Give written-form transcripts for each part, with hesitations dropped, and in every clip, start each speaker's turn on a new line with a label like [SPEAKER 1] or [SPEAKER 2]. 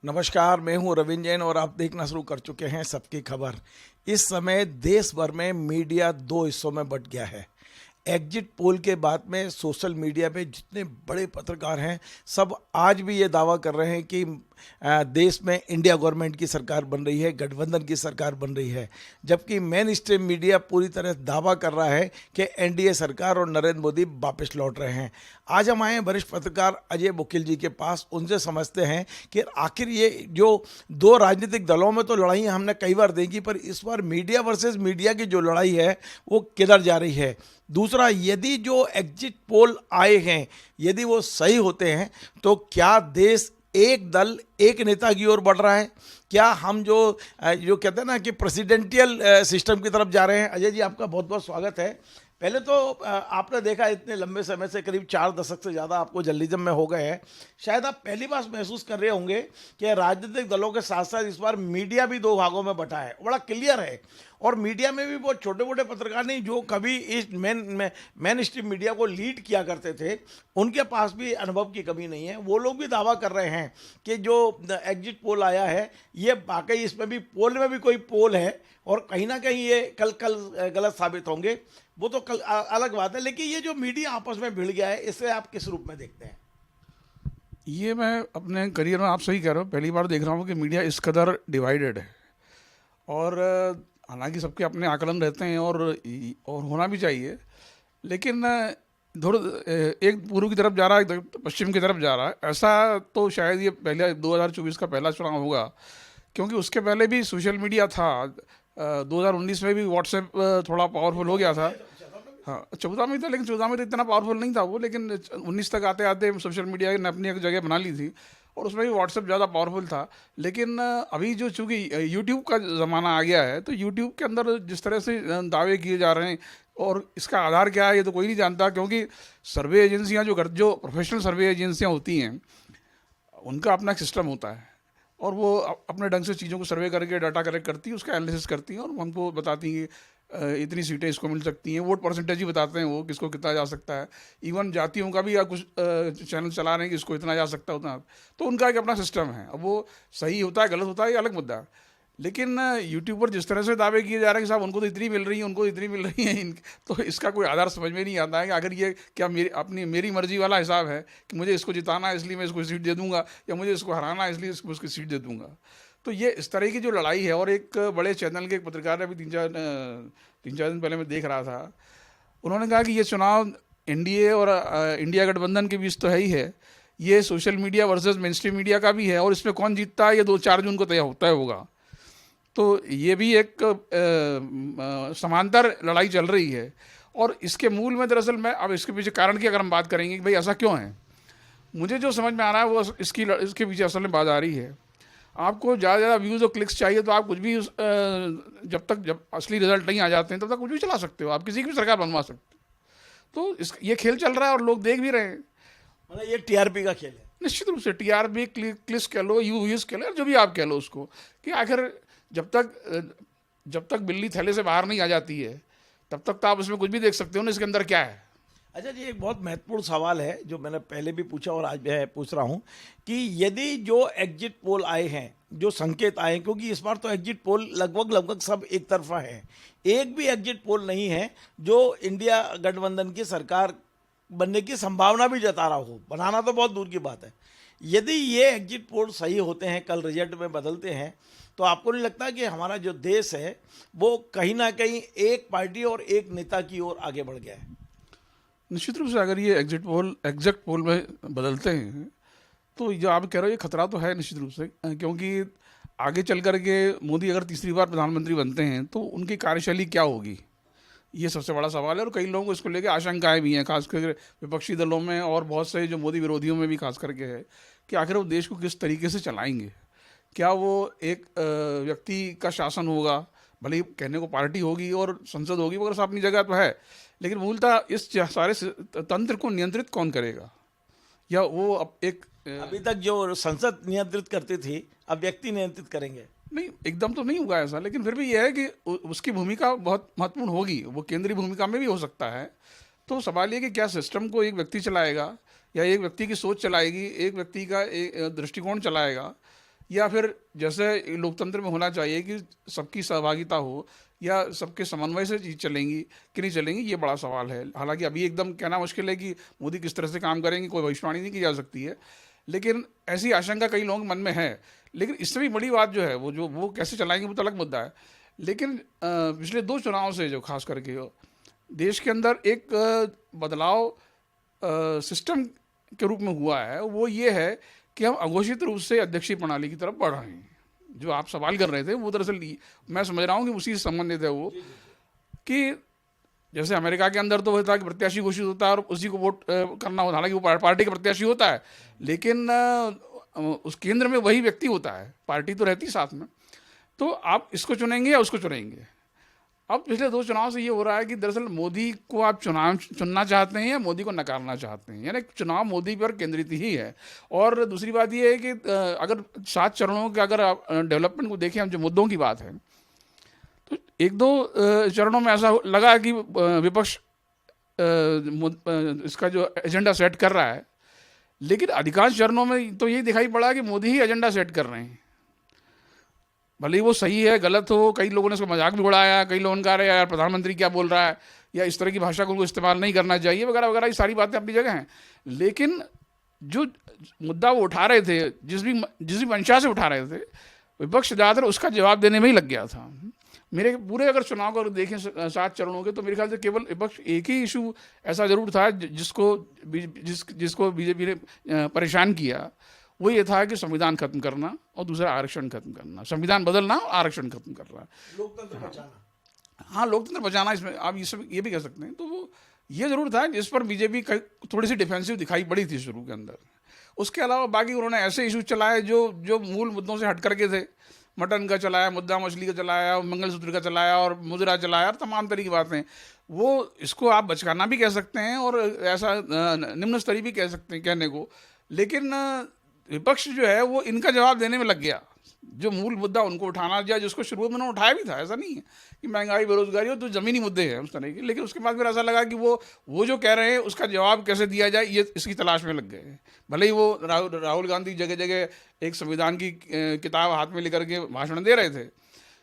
[SPEAKER 1] नमस्कार, मैं हूं रविंद्र जैन और आप देखना शुरू कर चुके हैं सबकी खबर। इस समय देश भर में मीडिया दो हिस्सों में बंट गया है। एग्जिट पोल के बाद में सोशल मीडिया पे जितने बड़े पत्रकार हैं सब आज भी ये दावा कर रहे हैं कि देश में इंडिया गवर्नमेंट की सरकार बन रही है, गठबंधन की सरकार बन रही है, जबकि मेन स्ट्रीम मीडिया पूरी तरह दावा कर रहा है कि एनडीए सरकार और नरेंद्र मोदी वापस लौट रहे हैं। आज हम आए हैं वरिष्ठ पत्रकार अजय वकील जी के पास, उनसे समझते हैं कि आखिर ये जो दो राजनीतिक दलों में तो लड़ाई हमने कई बार देखी, पर इस बार मीडिया वर्सेस मीडिया की जो लड़ाई है वो किधर जा रही है। दूसरा, यदि जो एग्जिट पोल आए हैं यदि वो सही होते हैं तो क्या देश एक दल एक नेता की ओर बढ़ रहा है? क्या हम जो कहते हैं ना कि प्रेसिडेंटियल सिस्टम की तरफ जा रहे हैं? अजय जी, आपका बहुत बहुत स्वागत है। पहले तो आपने देखा इतने लंबे समय से, करीब 4 दशक से ज़्यादा आपको जर्नलिज्म में हो गए हैं, शायद आप पहली बार महसूस कर रहे होंगे कि राजनीतिक दलों के साथ साथ इस बार मीडिया भी दो भागों में बटा है, बड़ा क्लियर है। और मीडिया में भी बहुत छोटे मोटे पत्रकार नहीं, जो कभी इस मेन स्ट्रीम मीडिया को लीड किया करते थे, उनके पास भी अनुभव की कमी नहीं है। वो लोग भी दावा कर रहे हैं कि जो एग्जिट पोल आया है ये वाकई, इसमें भी पोल में भी कोई पोल है और कहीं ना कहीं ये कल गलत साबित होंगे, वो तो कल अलग बात है। लेकिन ये जो मीडिया आपस में भिड़ गया है, इसे आप किस रूप में देखते हैं?
[SPEAKER 2] ये मैं अपने करियर में, आप सही कह रहे हो, पहली बार देख रहा हूँ कि मीडिया इस कदर डिवाइडेड है। और हालांकि सबके अपने आकलन रहते हैं और होना भी चाहिए, लेकिन एक पूर्व की तरफ जा रहा है, एक पश्चिम की तरफ जा रहा है। ऐसा तो शायद ये पहले 2024 का पहला चुनाव होगा, क्योंकि उसके पहले भी सोशल मीडिया था। 2019 में भी व्हाट्सएप थोड़ा पावरफुल हो गया था। हाँ, 14 में था, लेकिन 14 में तो इतना पावरफुल नहीं था वो, लेकिन 19 तक आते आते सोशल मीडिया ने अपनी एक जगह बना ली थी और उसमें भी व्हाट्सएप ज़्यादा पावरफुल था। लेकिन अभी जो चूँकि यूट्यूब का ज़माना आ गया है, तो यूट्यूब के अंदर जिस तरह से दावे किए जा रहे हैं और इसका आधार क्या है ये तो कोई नहीं जानता, क्योंकि सर्वे एजेंसियाँ जो प्रोफेशनल सर्वे एजेंसियाँ होती हैं उनका अपना सिस्टम होता है और वो अपने ढंग से चीज़ों को सर्वे करके डाटा कलेक्ट करती है, उसका एनालिसिस करती हैं और हमको बताती हैं कि इतनी सीटें इसको मिल सकती हैं। वोट परसेंटेज ही बताते हैं वो, किसको कितना जा सकता है। इवन जातियों का भी या कुछ चैनल चला रहे हैं कि इसको इतना जा सकता है उतना, तो उनका एक अपना सिस्टम है। अब वो सही होता है गलत होता है ये अलग मुद्दा है। लेकिन यूट्यूब पर जिस तरह से दावे किए जा रहे हैं कि साहब उनको तो इतनी मिल रही है, उनको इतनी मिल रही है, तो इसका कोई आधार समझ में नहीं आता है कि अगर ये क्या मेरी मर्जी वाला हिसाब है कि मुझे इसको जिताना है इसलिए मैं इसको सीट दे दूंगा, या मुझे इसको हराना है इसलिए इसको उसकी सीट दे दूंगा। तो ये इस तरह की जो लड़ाई है। और एक बड़े चैनल के एक पत्रकार ने अभी तीन चार दिन पहले मैं देख रहा था, उन्होंने कहा कि ये चुनाव एनडीए और इंडिया गठबंधन के बीच तो है ही है, ये social media versus main stream media का भी है और इसमें कौन जीतता है ये 2-4 जून को तय होता है होगा। तो ये भी एक समांतर लड़ाई चल रही है। और इसके मूल में दरअसल मैं अब इसके पीछे कारण की अगर हम बात करेंगे कि भाई ऐसा क्यों है, मुझे जो समझ में आ रहा है वो इसके पीछे असल में बात आ रही है। आपको ज़्यादा ज़्यादा व्यूज़ और क्लिक्स चाहिए तो आप कुछ भी जब असली रिजल्ट नहीं आ जाते हैं तब तक कुछ भी चला सकते हो, आप किसी की भी सरकार बनवा सकते हो। तो ये खेल चल रहा है और लोग देख भी रहे हैं।
[SPEAKER 1] मतलब ये टीआरपी का खेल है,
[SPEAKER 2] निश्चित रूप से टीआरपी, क्लिक्स कह लो, यूज कह लो, जो भी आप कह लो उसको, कि आखिर जब तक बिल्ली थैले से बाहर नहीं आ जाती है तब तक तो आप उसमें कुछ भी देख सकते हो ना, इसके अंदर क्या है।
[SPEAKER 1] अच्छा जी, एक बहुत महत्वपूर्ण सवाल है जो मैंने पहले भी पूछा और आज मैं पूछ रहा हूं कि यदि जो एग्जिट पोल आए हैं, जो संकेत आए, क्योंकि इस बार तो एग्जिट पोल लगभग सब एक तरफा है, एक भी एग्जिट पोल नहीं है जो इंडिया गठबंधन की सरकार बनने की संभावना भी जता रहा हो, बनाना तो बहुत दूर की बात है। यदि ये एग्जिट पोल सही होते हैं, कल रिजल्ट में बदलते हैं, तो आपको नहीं लगता कि हमारा जो देश है वो कहीं ना कहीं एक पार्टी और एक नेता की ओर आगे बढ़ गया है?
[SPEAKER 2] निश्चित रूप से अगर ये एग्जैक्ट पोल में बदलते हैं तो जो आप कह रहे हो ये खतरा तो है निश्चित रूप से, क्योंकि आगे चल कर के मोदी अगर तीसरी बार प्रधानमंत्री बनते हैं तो उनकी कार्यशैली क्या होगी, ये सबसे बड़ा सवाल है। और कई लोगों को इसको लेकर आशंकाएं भी हैं, खासकर विपक्षी दलों में और बहुत से जो मोदी विरोधियों में भी खास करके है कि आखिर वो देश को किस तरीके से चलाएंगे। क्या वो एक व्यक्ति का शासन होगा, भले ही कहने को पार्टी होगी और संसद होगी, मगर सब अपनी जगह तो है, लेकिन मूलतः इस सारे तंत्र को नियंत्रित कौन करेगा? या वो अब
[SPEAKER 1] अभी तक जो संसद नियंत्रित करती थी अब व्यक्ति नियंत्रित करेंगे?
[SPEAKER 2] नहीं, एकदम तो नहीं होगा ऐसा, लेकिन फिर भी यह है कि उसकी भूमिका बहुत महत्वपूर्ण होगी, वो केंद्रीय भूमिका में भी हो सकता है। तो सवाल ये कि क्या सिस्टम को एक व्यक्ति चलाएगा या एक व्यक्ति की सोच चलाएगी, एक व्यक्ति का एक दृष्टिकोण चलाएगा, या फिर जैसे लोकतंत्र में होना चाहिए कि सबकी सहभागिता हो या सबके समन्वय से चीज चलेंगी कि नहीं चलेंगी, ये बड़ा सवाल है। हालांकि अभी एकदम कहना मुश्किल है कि मोदी किस तरह से काम करेंगे, कोई भविष्यवाणी नहीं की जा सकती है, लेकिन ऐसी आशंका कई लोगों के मन में है। लेकिन इससे भी बड़ी बात जो है वो कैसे चलाएंगे वो तो अलग मुद्दा है। लेकिन पिछले 2 चुनाव से जो खास करके देश के अंदर एक बदलाव सिस्टम के रूप में हुआ है, वो ये है कि हम अघोषित रूप से अध्यक्षीय प्रणाली की तरफ बढ़ रहे हैं। जो आप सवाल कर रहे थे वो दरअसल मैं समझ रहा हूँ कि उसी से संबंधित है वो, कि जैसे अमेरिका के अंदर तो होता है कि प्रत्याशी घोषित होता है और उसी को वोट करना होता है, हालांकि वो पार्टी का प्रत्याशी होता है, लेकिन उस केंद्र में वही व्यक्ति होता है, पार्टी तो रहती साथ में। तो आप इसको चुनेंगे या उसको चुनेंगे। अब पिछले 2 चुनाव से ये हो रहा है कि दरअसल मोदी को आप चुनना चाहते हैं या मोदी को नकारना चाहते हैं, यानी चुनाव मोदी पर केंद्रित ही है। और दूसरी बात ये है कि अगर 7 चरणों के अगर आप डेवलपमेंट को देखें, हम जो मुद्दों की बात है, तो 1-2 चरणों में ऐसा लगा कि विपक्ष इसका जो एजेंडा सेट कर रहा है, लेकिन अधिकांश चरणों में तो यही दिखाई पड़ा कि मोदी ही एजेंडा सेट कर रहे हैं। भले ही वो सही है गलत हो, कई लोगों ने उसको मजाक भी उड़ाया, कई लोगों ने कहा यार प्रधानमंत्री क्या बोल रहा है, या इस तरह की भाषा को उनको इस्तेमाल नहीं करना चाहिए वगैरह वगैरह, ये सारी बातें अपनी जगह हैं। लेकिन जो मुद्दा वो उठा रहे थे, जिस भी मंशा से उठा रहे थे, विपक्ष ज़्यादातर उसका जवाब देने में ही लग गया था। मेरे पूरे अगर चुनाव को देखें 7 चरणों के, तो मेरे ख्याल से केवल विपक्ष एक ही इशू ऐसा जरूर था जिसको बीजेपी ने परेशान किया, वो ये था कि संविधान खत्म करना और दूसरा आरक्षण खत्म करना, संविधान बदलना और आरक्षण खत्म करना,
[SPEAKER 1] लोकतंत्र बचाना।
[SPEAKER 2] हाँ, लोकतंत्र बचाना, इसमें आप ये भी कह सकते हैं। तो वो ये जरूर था जिस पर बीजेपी थोड़ी सी डिफेंसिव दिखाई पड़ी थी शुरू के अंदर। उसके अलावा बाकी उन्होंने ऐसे इशू चलाए जो मूल मुद्दों से हट करके थे। मटन का चलाया मुद्दा, मछली का चलाया, मंगलसूत्र का चलाया और मुजरा चलाया, और तमाम तरह की बातें। वो इसको आप बचकाना भी कह सकते हैं और ऐसा निम्न स्तरीय भी कह सकते हैं कहने को। लेकिन विपक्ष जो है वो इनका जवाब देने में लग गया। जो मूल मुद्दा उनको उठाना चाहिए, जिसको शुरू में उन्होंने उठाया भी था, ऐसा नहीं है कि महंगाई बेरोजगारी हो, तो ज़मीनी मुद्दे हैं उस तरह के। लेकिन उसके बाद फिर ऐसा लगा कि वो जो कह रहे हैं उसका जवाब कैसे दिया जाए, ये इसकी तलाश में लग गए। भले ही वो राहुल गांधी जगह जगह एक संविधान की किताब हाथ में लेकर के भाषण दे रहे थे,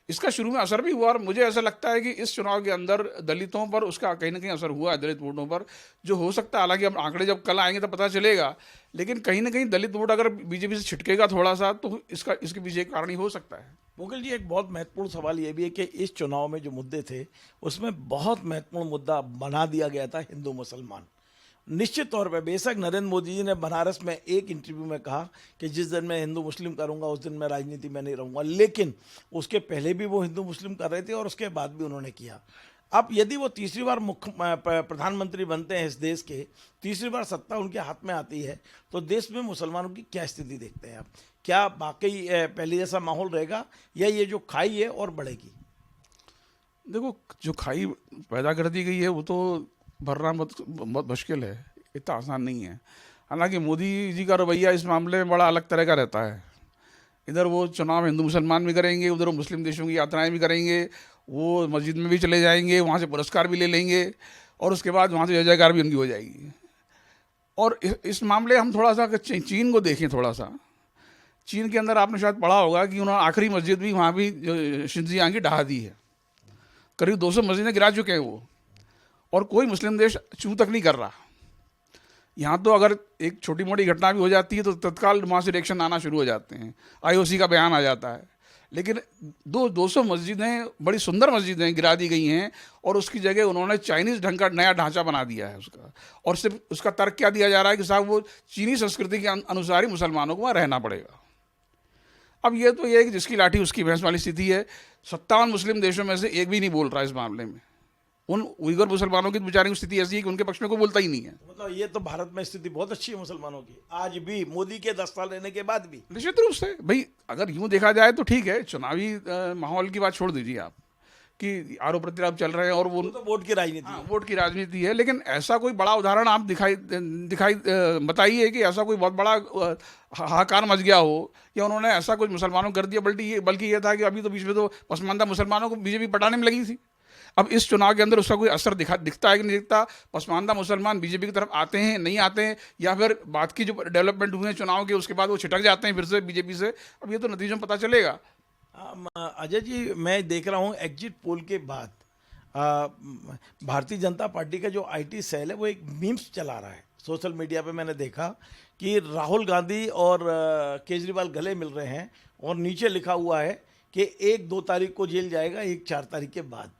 [SPEAKER 2] इसका शुरू में असर भी हुआ। और मुझे ऐसा लगता है कि इस चुनाव के अंदर दलितों पर उसका कहीं ना कहीं असर हुआ है, दलित वोटों पर, जो हो सकता है। हालांकि अब आंकड़े जब कल आएंगे तब पता चलेगा, लेकिन कहीं ना कहीं दलित वोट अगर बीजेपी से छिटकेगा थोड़ा सा, तो इसके पीछे एक कारण ही हो सकता है।
[SPEAKER 1] मुकुल जी, एक बहुत महत्वपूर्ण सवाल ये भी है कि इस चुनाव में जो मुद्दे थे उसमें बहुत महत्वपूर्ण मुद्दा बना दिया गया था हिंदू मुसलमान। निश्चित तौर पे बेशक नरेंद्र मोदी जी ने बनारस में एक इंटरव्यू में कहा कि जिस दिन मैं हिंदू मुस्लिम करूंगा उस दिन मैं राजनीति में नहीं रहूंगा, लेकिन उसके पहले भी वो हिंदू मुस्लिम कर रहे थे और उसके बाद भी उन्होंने किया। अब यदि वो तीसरी बार प्रधानमंत्री बनते हैं इस देश के, तीसरी बार सत्ता उनके हाथ में आती है, तो देश में मुसलमानों की क्या स्थिति देखते हैं आप? क्या वाकई पहले जैसा माहौल रहेगा या ये जो खाई है और बढ़ेगी?
[SPEAKER 2] देखो, जो खाई पैदा कर दी गई है वो तो भरना बहुत मुश्किल है, इतना आसान नहीं है। हालांकि मोदी जी का रवैया इस मामले में बड़ा अलग तरह का रहता है। इधर वो चुनाव हिंदू मुसलमान भी करेंगे, उधर वो मुस्लिम देशों की यात्राएं भी करेंगे, वो मस्जिद में भी चले जाएंगे, वहाँ से पुरस्कार भी ले लेंगे और उसके बाद वहाँ से जय जयकार भी उनकी हो जाएगी। और इस मामले हम थोड़ा सा चीन को देखें, थोड़ा सा चीन के अंदर आपने शायद पढ़ा होगा कि उन्होंने आखिरी मस्जिद भी वहाँ भी शिंजियांग की ढहा दी है। करीब 200 मस्जिदें गिरा चुके हैं वो, और कोई मुस्लिम देश छू तक नहीं कर रहा। यहाँ तो अगर एक छोटी मोटी घटना भी हो जाती है तो तत्काल वहाँ से रिएक्शन आना शुरू हो जाते हैं, IOC का बयान आ जाता है। लेकिन 200 मस्जिदें, बड़ी सुंदर मस्जिदें गिरा दी गई हैं और उसकी जगह उन्होंने चाइनीज़ ढंग का नया ढांचा बना दिया है उसका। और सिर्फ उसका तर्क क्या दिया जा रहा है कि साहब वो चीनी संस्कृति के अनुसार ही मुसलमानों को वहाँ रहना पड़ेगा। अब ये तो ये है कि जिसकी लाठी उसकी भैंस वाली स्थिति है। 57 मुस्लिम देशों में से एक भी नहीं बोल रहा इस मामले में। उन उइगर मुसलमानों की बेचारे की स्थिति ऐसी है कि उनके पक्ष में कोई बोलता ही नहीं है।
[SPEAKER 1] मतलब ये तो भारत में स्थिति बहुत अच्छी है मुसलमानों की, आज भी मोदी के 10 साल रहने के बाद भी।
[SPEAKER 2] निश्चित रूप से भाई, अगर यूं देखा जाए तो ठीक है, चुनावी माहौल की बात छोड़ दीजिए आप कि आरोप प्रत्यारोप चल रहे हैं और वो
[SPEAKER 1] तो वोट की राजनीति है।
[SPEAKER 2] वोट की राजनीति है। लेकिन ऐसा कोई बड़ा उदाहरण आप बताइए कि ऐसा कोई बहुत बड़ा हाहाकार मच गया हो या उन्होंने ऐसा कुछ मुसलमानों कर दिया। बल्कि ये था कि अभी तो बीच में तो पसमानदा मुसलमानों को बीजेपी पटाने में लगी थी। अब इस चुनाव के अंदर उसका कोई असर दिखता है कि नहीं दिखता, पसमानदा मुसलमान बीजेपी की तरफ आते हैं नहीं आते हैं, या फिर बात की जो डेवलपमेंट हुए हैं चुनाव के उसके बाद वो छिटक जाते हैं फिर से बीजेपी से, अब ये तो नतीजों में पता चलेगा।
[SPEAKER 1] अजय जी, मैं देख रहा हूँ एग्जिट पोल के बाद भारतीय जनता पार्टी का जो आईटी सेल है वो एक मीम्स चला रहा है सोशल मीडिया पे। मैंने देखा कि राहुल गांधी और केजरीवाल गले मिल रहे हैं और नीचे लिखा हुआ है कि 1-2 तारीख को जेल जाएगा, 1-4 तारीख के बाद।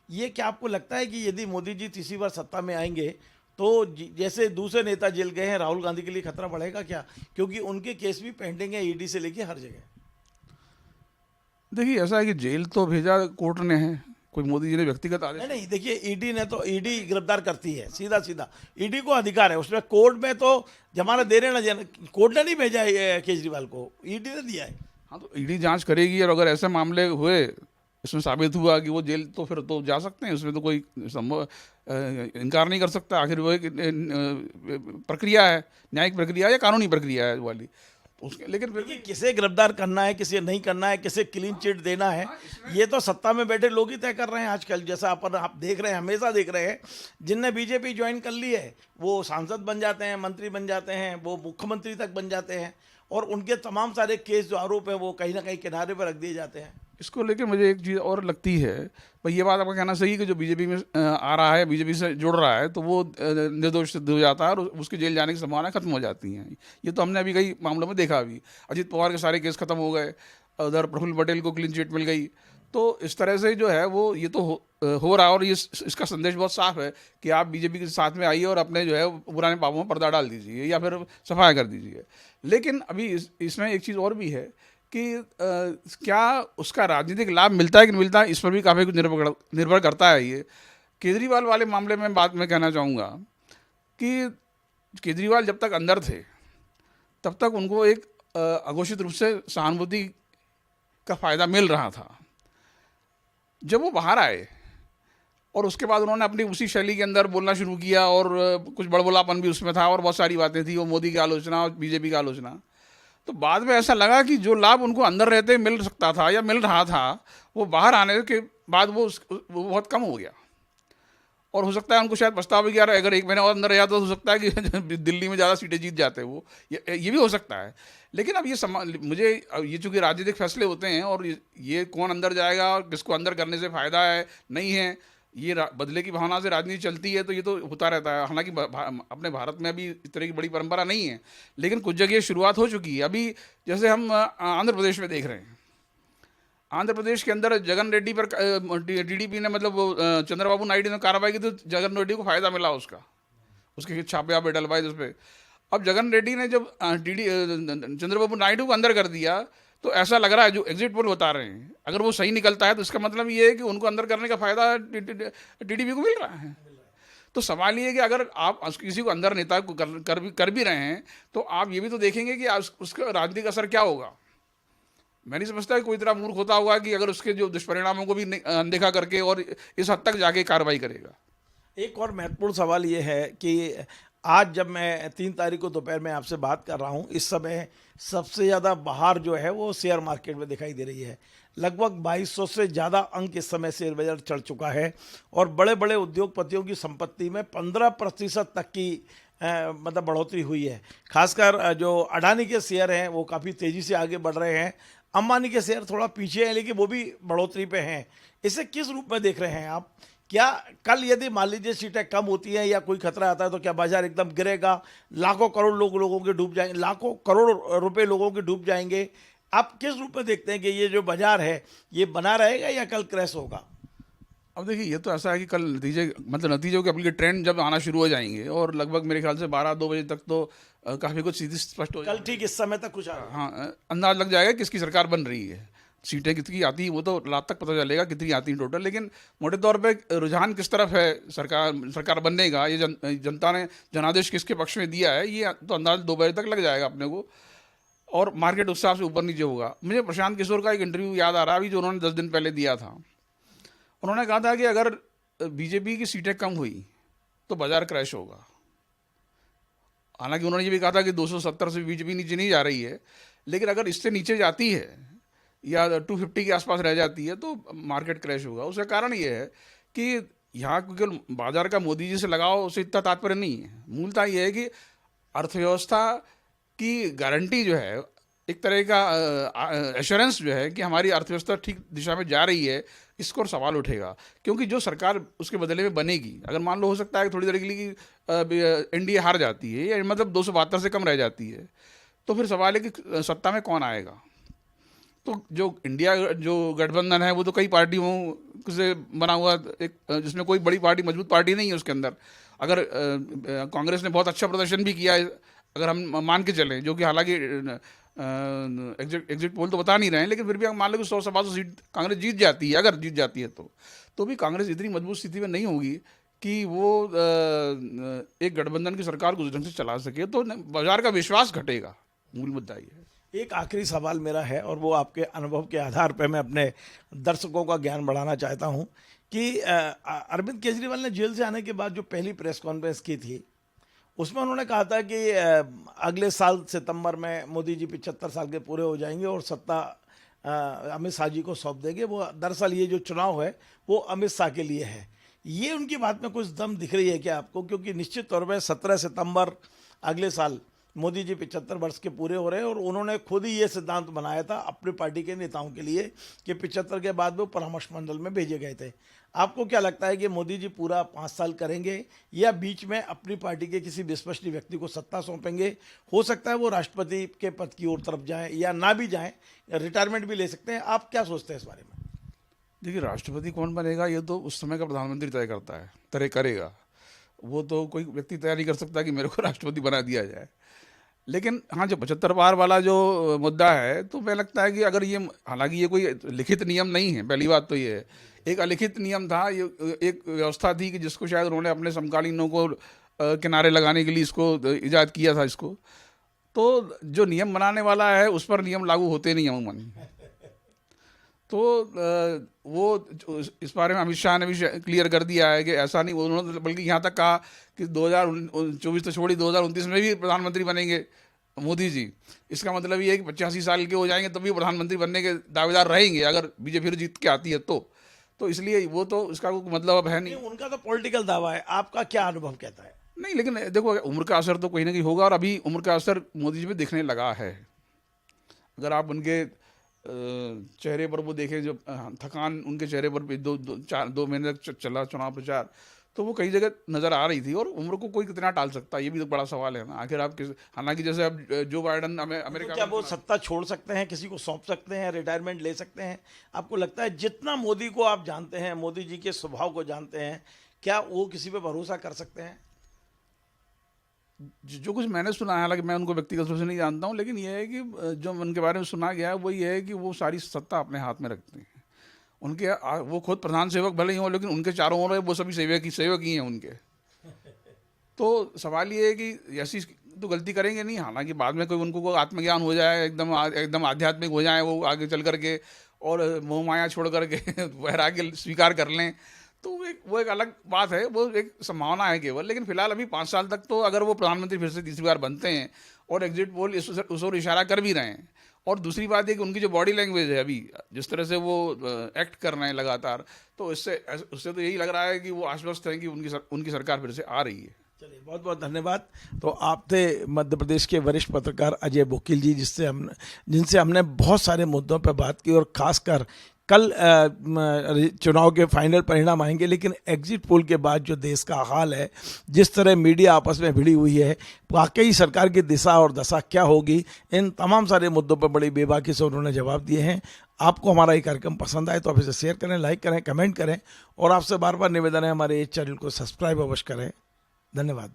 [SPEAKER 1] ये क्या आपको लगता है कि यदि मोदी जी तीसरी बार सत्ता में आएंगे तो जैसे दूसरे नेता जेल गए हैं, राहुल गांधी के लिए खतरा बढ़ेगा क्या? क्योंकि उनके केस भी पेंडिंग है ईडी से लेके हर जगह।
[SPEAKER 2] देखिए ऐसा है कि जेल तो भेजा कोर्ट ने है, कोई मोदी जी ने व्यक्तिगत आदेश
[SPEAKER 1] नहीं, देखिए ईडी ने तो ईडी गिरफ्तार करती है सीधा सीधा, ईडी को अधिकार है उसमें। कोर्ट में तो जमानत दे रहे ना, कोर्ट ने नहीं भेजा है केजरीवाल को, ईडी ने दिया है।
[SPEAKER 2] हाँ तो ईडी जांच करेगी, और अगर ऐसे मामले हुए इसमें साबित हुआ कि वो जेल, तो फिर तो जा सकते हैं, उसमें तो कोई संभव इनकार नहीं कर सकता। आखिर वो एक प्रक्रिया है, न्यायिक प्रक्रिया या कानूनी प्रक्रिया है वाली उसके। लेकिन फिर
[SPEAKER 1] देखिए, किसे गिरफ्तार करना है, किसे नहीं करना है, किसे क्लीन चिट देना है, ये तो सत्ता में बैठे लोग ही तय कर रहे हैं आजकल। जैसा आप देख रहे हैं, हमेशा देख रहे हैं, जिनने बीजेपी ज्वाइन कर ली है वो सांसद बन जाते हैं, मंत्री बन जाते हैं, वो मुख्यमंत्री तक बन जाते हैं, और उनके तमाम सारे केस जो आरोप हैं वो कहीं ना कहीं किनारे पर रख दिए जाते हैं।
[SPEAKER 2] इसको लेके मुझे एक चीज़ और लगती है, भाई ये बात आपका कहना सही है कि जो बीजेपी में आ रहा है, बीजेपी से जुड़ रहा है, तो वो निर्दोष सिद्ध हो जाता है और उसके जेल जाने की संभावना खत्म हो जाती हैं। ये तो हमने अभी कई मामलों में देखा। अभी अजीत पवार के सारे केस खत्म हो गए, उधर प्रफुल्ल पटेल को क्लीन चिट मिल गई। तो इस तरह से जो है वो ये तो हो रहा है, और ये इसका संदेश बहुत साफ है कि आप बीजेपी के साथ में आइए और अपने जो है पुराने पापों में पर्दा डाल दीजिए या फिर सफाया कर दीजिए। लेकिन अभी इसमें एक चीज़ और भी है कि क्या उसका राजनीतिक लाभ मिलता है कि नहीं मिलता है, इस पर भी काफ़ी कुछ निर्भर करता है। ये केजरीवाल वाले मामले में बात मैं कहना चाहूँगा कि केजरीवाल जब तक अंदर थे तब तक उनको एक अघोषित रूप से सहानुभूति का फ़ायदा मिल रहा था। जब वो बाहर आए और उसके बाद उन्होंने अपनी उसी शैली के अंदर बोलना शुरू किया, और कुछ बड़बोलापन भी उसमें था और बहुत सारी बातें थी, वो मोदी की आलोचना और बीजेपी की आलोचना, तो बाद में ऐसा लगा कि जो लाभ उनको अंदर रहते मिल सकता था या मिल रहा था, वो बाहर आने के बाद वो बहुत कम हो गया। और हो सकता है उनको शायद पछतावा भी, यार अगर 1 महीना और अंदर रह जाता तो हो सकता है कि दिल्ली में ज़्यादा सीटें जीत जाते वो, ये भी हो सकता है। लेकिन अब मुझे ये चूँकि राजनीतिक फैसले होते हैं, और ये कौन अंदर जाएगा और किसको अंदर करने से फ़ायदा है नहीं है, ये बदले की भावना से राजनीति चलती है, तो ये तो होता रहता है। हालांकि अपने भारत में अभी इस तरह की बड़ी परंपरा नहीं है, लेकिन कुछ जगह शुरुआत हो चुकी है। अभी जैसे हम आंध्र प्रदेश में देख रहे हैं, आंध्र प्रदेश के अंदर जगन रेड्डी पर टीडीपी ने, मतलब चंद्रबाबू नायडू ने कार्रवाई की, तो जगन रेड्डी को फायदा मिला उसके छापे आपे डलवाए उस पर। अब जगन रेड्डी ने जब चंद्रबाबू नायडू को अंदर कर दिया, तो ऐसा लग रहा है जो एग्जिट पोल बता रहे हैं, अगर वो सही निकलता है तो इसका मतलब ये है कि उनको अंदर करने का फायदा टीडीपी को मिल रहा है। तो सवाल ये है कि अगर आप किसी को अंदर नेता को कर भी रहे हैं, तो आप ये भी तो देखेंगे कि उसका राजनीतिक असर क्या होगा। मैं नहीं समझता कि कोई इतना मूर्ख होता होगा कि अगर उसके जो दुष्परिणामों को भी अनदेखा करके और इस हद तक जाके कार्रवाई करेगा।
[SPEAKER 1] एक और महत्वपूर्ण सवाल ये है कि आज जब मैं 3 तारीख को दोपहर में आपसे बात कर रहा हूँ, इस समय सबसे ज़्यादा बाहर जो है वो शेयर मार्केट में दिखाई दे रही है। लगभग 2200 से ज़्यादा अंक इस समय शेयर बाजार चढ़ चुका है, और बड़े बड़े उद्योगपतियों की संपत्ति में 15% तक की मतलब बढ़ोतरी हुई है। खासकर जो अडानी के शेयर हैं वो काफ़ी तेज़ी से आगे बढ़ रहे हैं, अंबानी के शेयर थोड़ा पीछे हैं, लेकिन वो भी बढ़ोतरी पे हैं। इसे किस रूप में देख रहे हैं आप? क्या कल यदि मान लीजिए सीटें कम होती हैं या कोई खतरा आता है तो क्या बाजार एकदम गिरेगा, लाखों करोड़ लोगों के डूब जाएंगे, लाखों करोड़ रुपए लोगों के डूब जाएंगे? आप किस रूप में देखते हैं कि ये जो बाजार है ये बना रहेगा या कल क्रैश होगा?
[SPEAKER 2] अब देखिए, ये तो ऐसा है कि कल नतीजों के अपने ट्रेंड जब आना शुरू हो जाएंगे, और लगभग मेरे ख्याल से 12-2 बजे तक तो काफ़ी कुछ सीधी स्पष्ट हो
[SPEAKER 1] कल ठीक इस समय तक कुछ
[SPEAKER 2] हाँ, अंदाज लग जाएगा किसकी सरकार बन रही है। सीटें कितनी आती हैं वो तो रात तक पता चलेगा कितनी आती हैं टोटल, लेकिन मोटे तौर पे रुझान किस तरफ है सरकार बनने का, ये जनता ने जनादेश किसके पक्ष में दिया है, ये तो अंदाज 2 बजे तक लग जाएगा अपने को, और मार्केट उस हिसाब से ऊपर नीचे होगा। मुझे प्रशांत किशोर का एक इंटरव्यू याद आ रहा है अभी, जो उन्होंने 10 दिन पहले दिया था। उन्होंने कहा था कि अगर बीजेपी की सीटें कम हुई तो बाजार क्रैश होगा। हालांकि उन्होंने ये भी कहा था कि 270 से बीजेपी नीचे नहीं जा रही है, लेकिन अगर इससे नीचे जाती है या 250 के आसपास रह जाती है तो मार्केट क्रैश होगा। उसका कारण ये है कि यहाँ केवल बाजार का मोदी जी से लगाओ उससे इतना तात्पर्य नहीं है। मूलतः ये है कि अर्थव्यवस्था की गारंटी जो है, एक तरह का एश्योरेंस जो है कि हमारी अर्थव्यवस्था ठीक दिशा में जा रही है, इसको और सवाल उठेगा। क्योंकि जो सरकार उसके बदले में बनेगी, अगर मान लो हो सकता है थोड़ी देर के लिए कि एनडीए हार जाती है या मतलब 272 से कम रह जाती है, तो फिर सवाल है कि सत्ता में कौन आएगा। तो जो इंडिया जो गठबंधन है वो तो कई पार्टियों से बना हुआ एक, जिसमें कोई बड़ी पार्टी मजबूत पार्टी नहीं है उसके अंदर। अगर कांग्रेस ने बहुत अच्छा प्रदर्शन भी किया है, अगर हम मान के चलें, जो कि हालांकि एग्जिट पोल तो बता नहीं रहे हैं, लेकिन फिर भी हम मान लो कि 100 से 200 सीट कांग्रेस जीत जाती है, अगर जीत जाती है तो भी कांग्रेस इतनी मजबूत स्थिति में नहीं होगी कि वो एक गठबंधन की सरकार को उस ढंग से चला सके। तो बाजार का विश्वास घटेगा, मूल मुद्दा ये है।
[SPEAKER 1] एक आखिरी सवाल मेरा है, और वो आपके अनुभव के आधार पर मैं अपने दर्शकों का ज्ञान बढ़ाना चाहता हूं कि अरविंद केजरीवाल ने जेल से आने के बाद जो पहली प्रेस कॉन्फ्रेंस की थी, उसमें उन्होंने कहा था कि अगले साल सितंबर में मोदी जी 75 साल के पूरे हो जाएंगे और सत्ता अमित शाह जी को सौंप देंगे। वो दरअसल ये जो चुनाव है वो अमित शाह के लिए है। ये उनकी बात में कुछ दम दिख रही है क्या आपको? क्योंकि निश्चित तौर पर 17 सितंबर अगले साल मोदी जी 75 वर्ष के पूरे हो रहे हैं, और उन्होंने खुद ही ये सिद्धांत बनाया था अपनी पार्टी के नेताओं के लिए कि 75 के बाद वो परामर्श मंडल में भेजे गए थे। आपको क्या लगता है कि मोदी जी पूरा 5 साल करेंगे या बीच में अपनी पार्टी के किसी विस्पष्ट व्यक्ति को सत्ता सौंपेंगे? हो सकता है वो राष्ट्रपति के पद की ओर तरफ जाएं या ना भी जाएं, रिटायरमेंट भी ले सकते हैं। आप क्या सोचते हैं इस बारे में?
[SPEAKER 2] देखिए, राष्ट्रपति कौन बनेगा ये तो उस समय का प्रधानमंत्री तय करता है, तय करेगा। वो तो कोई व्यक्ति तय नहीं कर सकता कि मेरे को राष्ट्रपति बना दिया जाए। लेकिन हाँ, जो 75 बार वाला जो मुद्दा है, तो मुझे लगता है कि अगर ये, हालांकि ये कोई लिखित नियम नहीं है, पहली बात तो ये है, एक अलिखित नियम था, ये एक व्यवस्था थी कि जिसको शायद उन्होंने अपने समकालीनों को किनारे लगाने के लिए इसको इजाद किया था इसको। तो जो नियम बनाने वाला है उस पर नियम लागू होते नहीं अमूमन। तो वो इस बारे में अमित शाह ने भी क्लियर कर दिया है कि ऐसा नहीं, उन्होंने बल्कि यहाँ तक कहा कि 2024 तो छोड़ी, 2029 में भी प्रधानमंत्री बनेंगे मोदी जी। इसका मतलब ये है कि 85 साल के हो जाएंगे तब भी प्रधानमंत्री बनने के दावेदार रहेंगे, अगर बीजेपी फिर जीत के आती है तो इसलिए वो तो इसका कोई मतलब अब है नहीं।
[SPEAKER 1] उनका तो पॉलिटिकल दावा है, आपका क्या अनुभव कहता है?
[SPEAKER 2] नहीं, लेकिन देखो, उम्र का असर तो कहीं ना कहीं होगा, और अभी उम्र का असर मोदी जी पे दिखने लगा है। अगर आप उनके चेहरे पर वो देखें, जो थकान उनके चेहरे पर 2 महीने तक चला चुनाव प्रचार, तो वो कई जगह नजर आ रही थी। और उम्र को कोई कितना टाल सकता है, ये भी तो बड़ा सवाल है ना। आखिर आप हालांकि जैसे अब जो बाइडन अमेरिका,
[SPEAKER 1] तो क्या वो सत्ता छोड़ सकते हैं, किसी को सौंप सकते हैं, रिटायरमेंट ले सकते हैं? आपको लगता है जितना मोदी को आप जानते हैं, मोदी जी के स्वभाव को जानते हैं, क्या वो किसी पे भरोसा कर सकते हैं?
[SPEAKER 2] जो कुछ मैंने सुना है, हालांकि मैं उनको व्यक्तिगत रूप से नहीं जानता हूँ, लेकिन यह है कि जो उनके बारे में सुना गया है वो ये है कि वो सारी सत्ता अपने हाथ में रखते हैं। उनके वो खुद प्रधान सेवक भले ही हों, लेकिन उनके चारों ओर वो सभी सेवक ही हैं उनके। तो सवाल ये है कि ऐसी तो गलती करेंगे नहीं। हालांकि बाद में कोई उनको आत्मज्ञान हो जाए, एकदम आध्यात्मिक हो जाए, वो आगे चल करके और मोह माया छोड़ करके वैराग्य स्वीकार कर लें, तो वो एक अलग बात है, वो एक संभावना है केवल। लेकिन फिलहाल अभी 5 साल तक तो अगर वो प्रधानमंत्री फिर से तीसरी बार बनते हैं, और एग्जिट पोल उस ओर इशारा कर भी रहे हैं, और दूसरी बात है कि उनकी जो बॉडी लैंग्वेज है, अभी जिस तरह से वो एक्ट कर रहे हैं लगातार, तो उससे तो यही लग रहा है कि वो आश्वस्त हैं कि उनकी सरकार फिर से आ रही है।
[SPEAKER 1] चलिए, बहुत बहुत धन्यवाद। तो आप थे मध्य प्रदेश के वरिष्ठ पत्रकार अजय बोकिल जी, जिनसे हमने बहुत सारे मुद्दों पर बात की, और खासकर कल चुनाव के फाइनल परिणाम आएंगे, लेकिन एग्जिट पोल के बाद जो देश का हाल है, जिस तरह मीडिया आपस में भिड़ी हुई है, वाकई सरकार की दिशा और दशा क्या होगी, इन तमाम सारे मुद्दों पर बड़ी बेबाकी से उन्होंने जवाब दिए हैं। आपको हमारा ये कार्यक्रम पसंद आए तो आप इसे शेयर करें, लाइक करें, कमेंट करें, और आपसे बार बार निवेदन है हमारे इस चैनल को सब्सक्राइब अवश्य करें। धन्यवाद।